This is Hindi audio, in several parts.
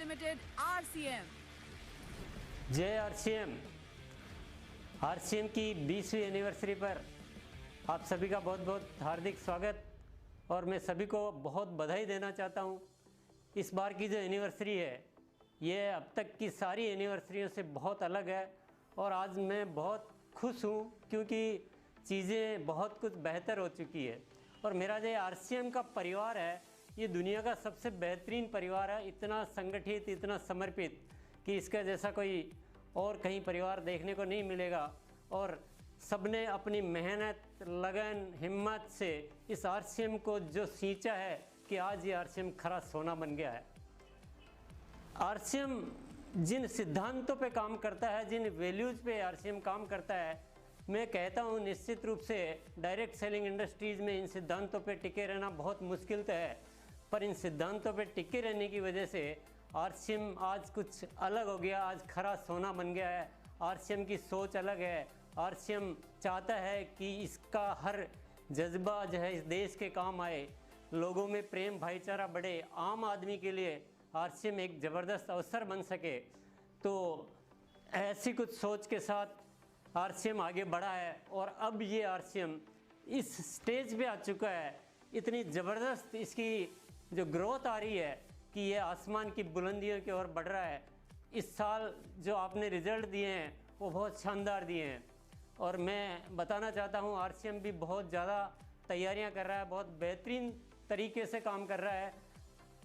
Limited RCM. जय आरसीएम। आरसीएम की 20वीं एनिवर्सरी पर आप सभी का बहुत बहुत हार्दिक स्वागत और मैं सभी को बहुत बधाई देना चाहता हूं। इस बार की जो एनिवर्सरी है ये अब तक की सारी एनिवर्सरियों से बहुत अलग है और आज मैं बहुत खुश हूं क्योंकि चीज़ें बहुत कुछ बेहतर हो चुकी है। और मेरा जो आरसीएम का परिवार है ये दुनिया का सबसे बेहतरीन परिवार है, इतना संगठित, इतना समर्पित कि इसका जैसा कोई और कहीं परिवार देखने को नहीं मिलेगा। और सबने अपनी मेहनत, लगन, हिम्मत से इस आरसीएम को जो सींचा है कि आज ये आरसीएम खरा सोना बन गया है। आरसीएम जिन सिद्धांतों पे काम करता है, जिन वैल्यूज़ पे आरसीएम काम करता है, मैं कहता हूँ निश्चित रूप से डायरेक्ट सेलिंग इंडस्ट्रीज़ में इन सिद्धांतों पे टिके रहना बहुत मुश्किल तो है, पर इन सिद्धांतों पे टिके रहने की वजह से आरसीएम आज कुछ अलग हो गया, आज खरा सोना बन गया है। आरसीएम की सोच अलग है। आरसीएम चाहता है कि इसका हर जज्बा जो है इस देश के काम आए, लोगों में प्रेम भाईचारा बढ़े, आम आदमी के लिए आरसीएम एक ज़बरदस्त अवसर बन सके। तो ऐसी कुछ सोच के साथ आरसीएम आगे बढ़ा है और अब ये आरसीएम इस स्टेज पे आ चुका है। इतनी ज़बरदस्त इसकी जो ग्रोथ आ रही है कि ये आसमान की बुलंदियों की ओर बढ़ रहा है। इस साल जो आपने रिज़ल्ट दिए हैं वो बहुत शानदार दिए हैं और मैं बताना चाहता हूँ आरसीएम भी बहुत ज़्यादा तैयारियाँ कर रहा है, बहुत बेहतरीन तरीके से काम कर रहा है।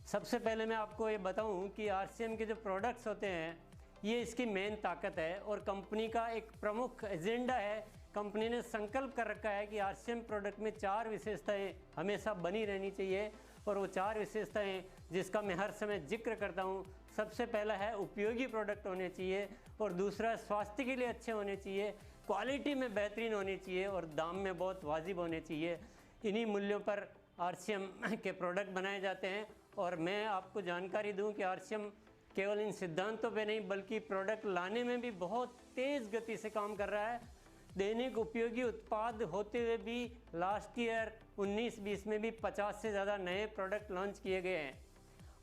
सबसे पहले मैं आपको ये बताऊँ कि आरसीएम के जो प्रोडक्ट्स होते हैं ये इसकी मेन ताकत है और कंपनी का एक प्रमुख एजेंडा है। कंपनी ने संकल्प कर रखा है कि आरसीएम प्रोडक्ट में 4 विशेषताएं हमेशा बनी रहनी चाहिए और वो 4 विशेषताएं जिसका मैं हर समय जिक्र करता हूँ। सबसे पहला है उपयोगी प्रोडक्ट होने चाहिए और दूसरा स्वास्थ्य के लिए अच्छे होने चाहिए, क्वालिटी में बेहतरीन होनी चाहिए और दाम में बहुत वाजिब होने चाहिए। इन्हीं मूल्यों पर आरसीएम के प्रोडक्ट बनाए जाते हैं और मैं आपको जानकारी दूँ कि आरसीएम केवल इन सिद्धांतों पे नहीं बल्कि प्रोडक्ट लाने में भी बहुत तेज़ गति से काम कर रहा है। दैनिक उपयोगी उत्पाद होते हुए भी लास्ट ईयर 19-20 में भी 50 से ज़्यादा नए प्रोडक्ट लॉन्च किए गए हैं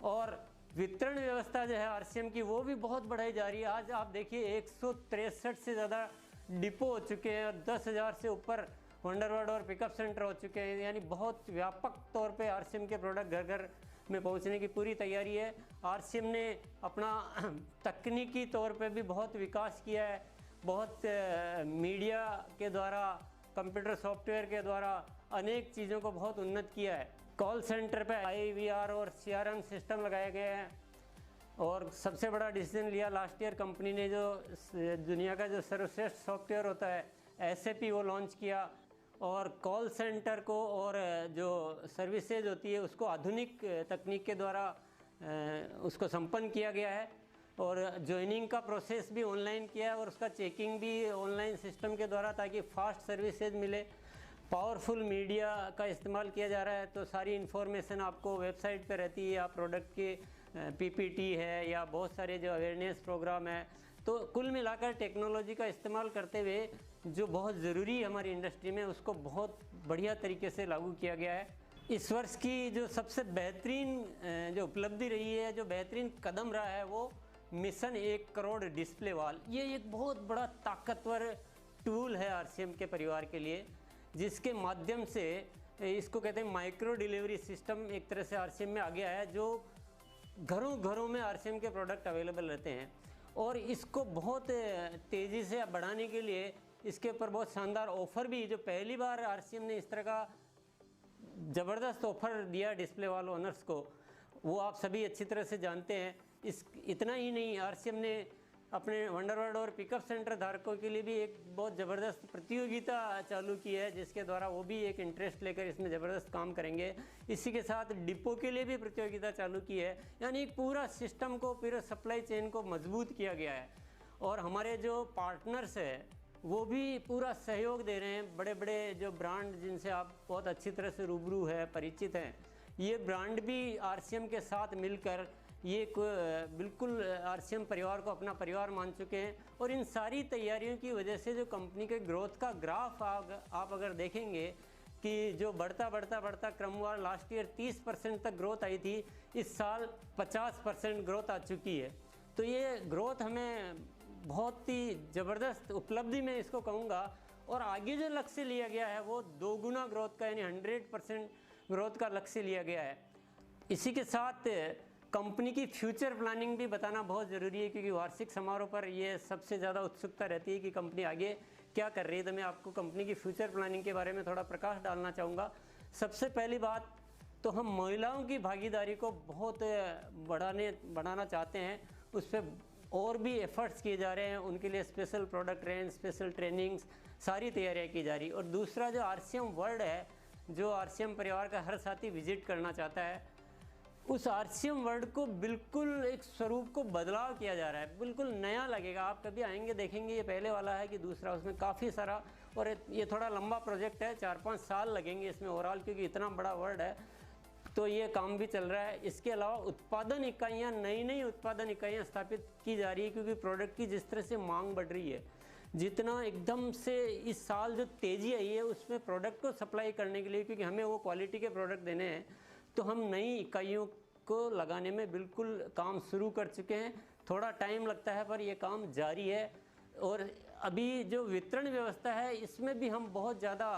और वितरण व्यवस्था जो है आरसीएम की वो भी बहुत बढ़ाई जा रही है। आज आप देखिए 163 से ज़्यादा डिपो हो चुके हैं और 10,000 से ऊपर वंडरवर्ड और पिकअप सेंटर हो चुके हैं। यानी बहुत व्यापक तौर पे आरसीएम के प्रोडक्ट घर घर में पहुंचने की पूरी तैयारी है। आरसीएम ने अपना तकनीकी तौर पे भी बहुत विकास किया है, बहुत मीडिया के द्वारा, कंप्यूटर सॉफ्टवेयर के द्वारा अनेक चीज़ों को बहुत उन्नत किया है। कॉल सेंटर पे IVR और CRM सिस्टम लगाए गए हैं और सबसे बड़ा डिसीजन लिया लास्ट ईयर कंपनी ने जो दुनिया का जो सर्वश्रेष्ठ सॉफ्टवेयर होता है SAP वो लॉन्च किया और कॉल सेंटर को और जो सर्विसेज होती है उसको आधुनिक तकनीक के द्वारा उसको संपन्न किया गया है और ज्वाइनिंग का प्रोसेस भी ऑनलाइन किया है और उसका चेकिंग भी ऑनलाइन सिस्टम के द्वारा ताकि फास्ट सर्विसेज मिले। पावरफुल मीडिया का इस्तेमाल किया जा रहा है तो सारी इन्फॉर्मेशन आपको वेबसाइट पे रहती है या प्रोडक्ट के PPT है या बहुत सारे जो अवेयरनेस प्रोग्राम है। तो कुल मिलाकर टेक्नोलॉजी का इस्तेमाल करते हुए जो बहुत ज़रूरी है हमारी इंडस्ट्री में उसको बहुत बढ़िया तरीके से लागू किया गया है। इस वर्ष की जो सबसे बेहतरीन जो उपलब्धि रही है, जो बेहतरीन कदम रहा है वो मिशन 1 करोड़ डिस्प्ले वॉल। ये एक बहुत बड़ा ताकतवर टूल है आरसीएम के परिवार के लिए जिसके माध्यम से इसको कहते हैं माइक्रो डिलीवरी सिस्टम एक तरह से आरसीएम में आ गया है जो घरों घरों में आरसीएम के प्रोडक्ट अवेलेबल रहते हैं और इसको बहुत तेज़ी से बढ़ाने के लिए इसके ऊपर बहुत शानदार ऑफ़र भी, जो पहली बार आरसीएम ने इस तरह का ज़बरदस्त ऑफ़र दिया डिस्प्ले वॉल ओनर्स को, वो आप सभी अच्छी तरह से जानते हैं। इतना ही नहीं, आरसीएम ने अपने वंडरवर्ड और पिकअप सेंटर धारकों के लिए भी एक बहुत ज़बरदस्त प्रतियोगिता चालू की है जिसके द्वारा वो भी एक इंटरेस्ट लेकर इसमें ज़बरदस्त काम करेंगे। इसी के साथ डिपो के लिए भी प्रतियोगिता चालू की है। यानी एक पूरा सिस्टम को, पूरे सप्लाई चेन को मजबूत किया गया है और हमारे जो पार्टनर्स हैं वो भी पूरा सहयोग दे रहे हैं। बड़े बड़े जो ब्रांड जिनसे आप बहुत अच्छी तरह से रूबरू है, परिचित हैं, ये ब्रांड भी आरसीएम के साथ मिलकर ये बिल्कुल आरसीएम परिवार को अपना परिवार मान चुके हैं और इन सारी तैयारियों की वजह से जो कंपनी के ग्रोथ का ग्राफ आप अगर देखेंगे कि जो बढ़ता क्रमवार लास्ट ईयर 30% तक ग्रोथ आई थी, इस साल 50% ग्रोथ आ चुकी है। तो ये ग्रोथ हमें बहुत ही ज़बरदस्त उपलब्धि में इसको कहूँगा। और आगे जो लक्ष्य लिया गया है वो 2 गुना ग्रोथ का यानी 100% ग्रोथ का लक्ष्य लिया गया है। इसी के साथ कंपनी की फ्यूचर प्लानिंग भी बताना बहुत ज़रूरी है, क्योंकि वार्षिक समारोह पर ये सबसे ज़्यादा उत्सुकता रहती है कि कंपनी आगे क्या कर रही है। तो मैं आपको कंपनी की फ्यूचर प्लानिंग के बारे में थोड़ा प्रकाश डालना चाहूँगा। सबसे पहली बात तो हम महिलाओं की भागीदारी को बहुत बढ़ाना चाहते हैं, उस पर और भी एफर्ट्स किए जा रहे हैं। उनके लिए special product range, special trainings, सारी तैयारियाँ की जा रही। और दूसरा जो आरसीएम वर्ल्ड है, जो आरसीएम परिवार का हर साथी विजिट करना चाहता है, उस आरसीएम वर्ल्ड को बिल्कुल एक स्वरूप को बदलाव किया जा रहा है, बिल्कुल नया लगेगा। आप कभी आएंगे देखेंगे ये पहले वाला है कि दूसरा, उसमें काफ़ी सारा, और ये थोड़ा लंबा प्रोजेक्ट है, 4-5 साल लगेंगे इसमें ओवरऑल, क्योंकि इतना बड़ा वर्ल्ड है। तो ये काम भी चल रहा है। इसके अलावा उत्पादन इकाइयाँ, नई उत्पादन इकाइयाँ स्थापित की जा रही है, क्योंकि प्रोडक्ट की जिस तरह से मांग बढ़ रही है, जितना एकदम से इस साल जो तेज़ी आई है उसमें प्रोडक्ट को सप्लाई करने के लिए, क्योंकि हमें वो क्वालिटी के प्रोडक्ट देने हैं, तो हम नई इकाइयों को लगाने में बिल्कुल काम शुरू कर चुके हैं। थोड़ा टाइम लगता है पर ये काम जारी है। और अभी जो वितरण व्यवस्था है, इसमें भी हम बहुत ज़्यादा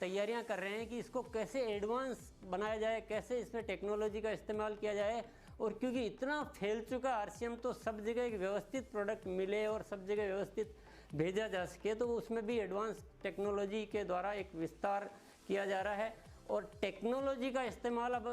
तैयारियां कर रहे हैं कि इसको कैसे एडवांस बनाया जाए, कैसे इसमें टेक्नोलॉजी का इस्तेमाल किया जाए। और क्योंकि इतना फैल चुका आरसीएम, तो सब जगह एक व्यवस्थित प्रोडक्ट मिले और सब जगह व्यवस्थित भेजा जा सके, तो उसमें भी एडवांस टेक्नोलॉजी के द्वारा एक विस्तार किया जा रहा है। और टेक्नोलॉजी का इस्तेमाल अब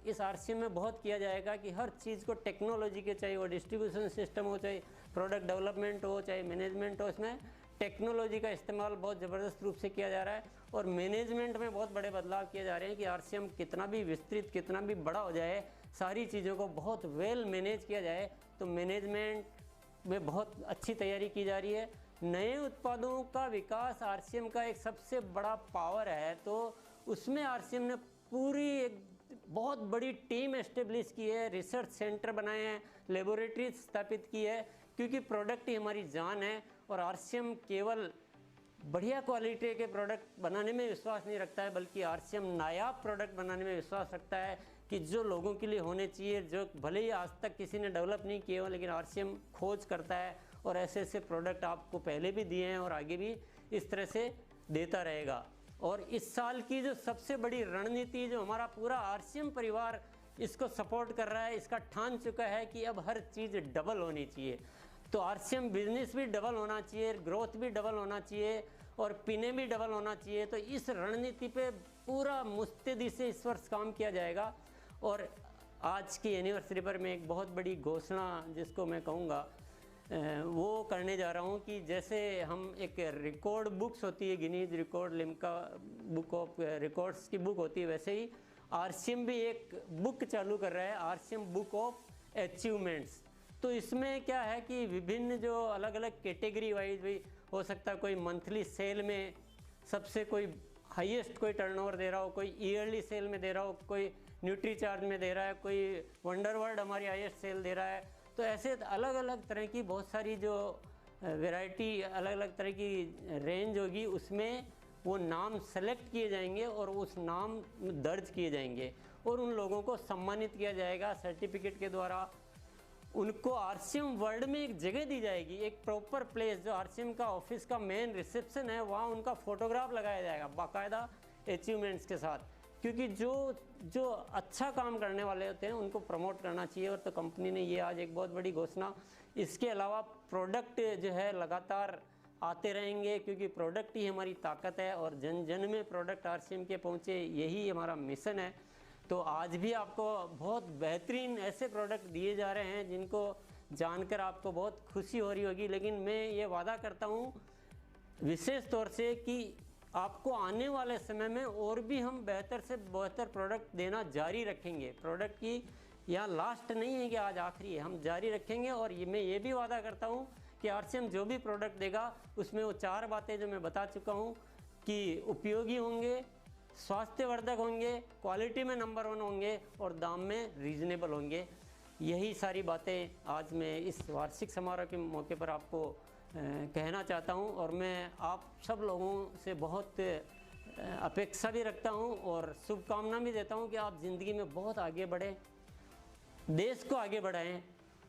इस आरसीएम में बहुत किया जाएगा कि हर चीज़ को टेक्नोलॉजी के, चाहे वो डिस्ट्रीब्यूशन सिस्टम हो, चाहे प्रोडक्ट डेवलपमेंट हो, चाहे मैनेजमेंट हो, इसमें टेक्नोलॉजी का इस्तेमाल बहुत ज़बरदस्त रूप से किया जा रहा है। और मैनेजमेंट में बहुत बड़े बदलाव किए जा रहे हैं कि आरसीएम कितना भी विस्तृत, कितना भी बड़ा हो जाए, सारी चीज़ों को बहुत वेल मैनेज किया जाए। तो मैनेजमेंट में बहुत अच्छी तैयारी की जा रही है। नए उत्पादों का विकास आरसीएम का एक सबसे बड़ा पावर है, तो उसमें आरसीएम ने पूरी एक बहुत बड़ी टीम एस्टेब्लिश की है, रिसर्च सेंटर बनाए हैं, लेबोरेटरी स्थापित की है, क्योंकि प्रोडक्ट ही हमारी जान है। और आरसीएम केवल बढ़िया क्वालिटी के प्रोडक्ट बनाने में विश्वास नहीं रखता है, बल्कि आरसीएम नायाब प्रोडक्ट बनाने में विश्वास रखता है कि जो लोगों के लिए होने चाहिए, जो भले ही आज तक किसी ने डेवलप नहीं किए हो, लेकिन आरसीएम खोज करता है और ऐसे ऐसे प्रोडक्ट आपको पहले भी दिए हैं और आगे भी इस तरह से देता रहेगा। और इस साल की जो सबसे बड़ी रणनीति, जो हमारा पूरा आरसीएम परिवार इसको सपोर्ट कर रहा है, इसका ठान चुका है कि अब हर चीज़ डबल होनी चाहिए। तो आरसीएम बिजनेस भी डबल होना चाहिए, ग्रोथ भी डबल होना चाहिए और पीने भी डबल होना चाहिए। तो इस रणनीति पे पूरा मुस्तैदी से इस वर्ष काम किया जाएगा। और आज की एनिवर्सरी पर मैं एक बहुत बड़ी घोषणा, जिसको मैं कहूँगा, वो करने जा रहा हूँ कि जैसे हम एक रिकॉर्ड बुक्स होती है, Guinness record, Limca book of records की बुक होती है, वैसे ही आरसीएम भी एक बुक चालू कर रहा है, आरसीएम बुक ऑफ अचीवमेंट्स। तो इसमें क्या है कि विभिन्न जो अलग अलग कैटेगरी वाइज भी हो सकता है, कोई मंथली सेल में सबसे कोई हाईएस्ट कोई टर्नओवर दे रहा हो, कोई ईयरली सेल में दे रहा हो, कोई न्यूट्री चार्ज में दे रहा है, कोई वंडर वर्ल्ड हमारी हाईएस्ट सेल दे रहा है। तो ऐसे अलग अलग तरह की बहुत सारी जो वैरायटी, अलग अलग तरह की रेंज होगी, उसमें वो नाम सेलेक्ट किए जाएंगे और उस नाम दर्ज किए जाएंगे और उन लोगों को सम्मानित किया जाएगा सर्टिफिकेट के द्वारा। उनको आरसीएम वर्ल्ड में एक जगह दी जाएगी, एक प्रॉपर प्लेस, जो आरसीएम का ऑफिस का मेन रिसेप्शन है, वहाँ उनका फोटोग्राफ लगाया जाएगा बाकायदा अचीवमेंट्स के साथ। क्योंकि जो अच्छा काम करने वाले होते हैं उनको प्रमोट करना चाहिए। और तो कंपनी ने ये आज एक बहुत बड़ी घोषणा। इसके अलावा प्रोडक्ट जो है लगातार आते रहेंगे, क्योंकि प्रोडक्ट ही हमारी ताकत है और जन जन में प्रोडक्ट आरसीएम के पहुँचे, यही हमारा मिशन है। तो आज भी आपको बहुत बेहतरीन ऐसे प्रोडक्ट दिए जा रहे हैं जिनको जानकर आपको बहुत खुशी हो रही होगी। लेकिन मैं ये वादा करता हूँ विशेष तौर से कि आपको आने वाले समय में और भी हम बेहतर से बेहतर प्रोडक्ट देना जारी रखेंगे। प्रोडक्ट की यहाँ लास्ट नहीं है कि आज आखिरी है, हम जारी रखेंगे। और मैं ये भी वादा करता हूँ कि आरसीएम जो भी प्रोडक्ट देगा उसमें वो 4 बातें जो मैं बता चुका हूँ कि उपयोगी होंगे, स्वास्थ्यवर्धक होंगे, क्वालिटी में नंबर 1 होंगे और दाम में रीजनेबल होंगे। यही सारी बातें आज मैं इस वार्षिक समारोह के मौके पर आपको कहना चाहता हूं। और मैं आप सब लोगों से बहुत अपेक्षा भी रखता हूँ और शुभकामना भी देता हूँ कि आप ज़िंदगी में बहुत आगे बढ़ें, देश को आगे बढ़ाएं,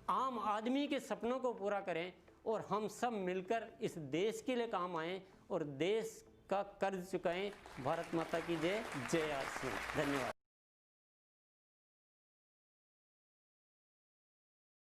आम आदमी के सपनों को पूरा करें और हम सब मिलकर इस देश के लिए काम आएं और देश का कर्ज चुकाएं। भारत माता की जय। जय आर सिंह। धन्यवाद।